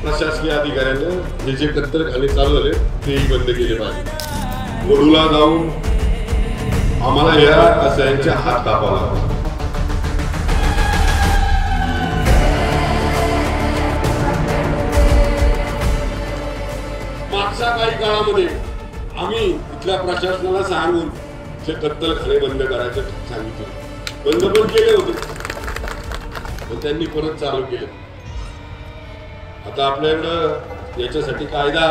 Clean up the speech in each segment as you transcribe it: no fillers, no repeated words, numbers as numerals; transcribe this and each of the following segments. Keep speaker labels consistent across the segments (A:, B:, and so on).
A: प्रशासकीय अधिकाऱ्यांनी जे जे कत्तलखाने चालू झाले तेही बंद केले पाहिजे। वडूला जाऊन आम्हाला या कसायांचे हात कापावा लागला। मागच्या काही काळामध्ये आम्ही इथल्या प्रशासनाला सांगून जे कत्तलखाने बंद करायचं सांगितलं, बंद पण केले होते, पण त्यांनी परत चालू केले। आता आपल्याकडं याच्यासाठी कायदा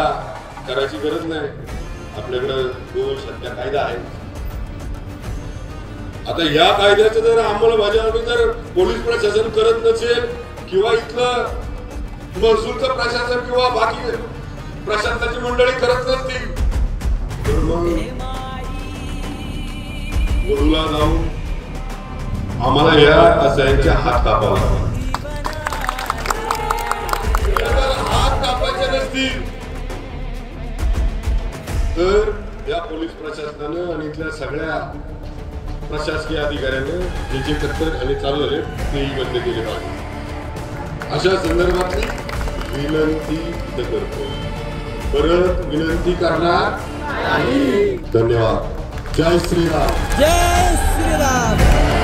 A: करायची गरज नाही, आपल्याकडं सध्या कायदा आहे। आता या कायद्याचं जर अंमलबजावणी जर पोलीस प्रशासन करत नसेल किंवा इथलं महसूलचं प्रशासन किंवा बाकी प्रशासनाची मंडळी करत नसतील तर मग वडूला जाऊन आम्हाला या कसायांचे हात कापावा लागला। हात कापायचे नसतील तर या पोलीस प्रशासनानं आणि इथल्या सगळ्या प्रशासकीय अधिकाऱ्यांनी जे जे कत्तलखाने चालू झाले तेही बंद केले पाहिजे, अशा संदर्भातली विनंती करतो। परत विनंती करणार नाही। धन्यवाद। जय श्रीराम।
B: जय श्रीराम।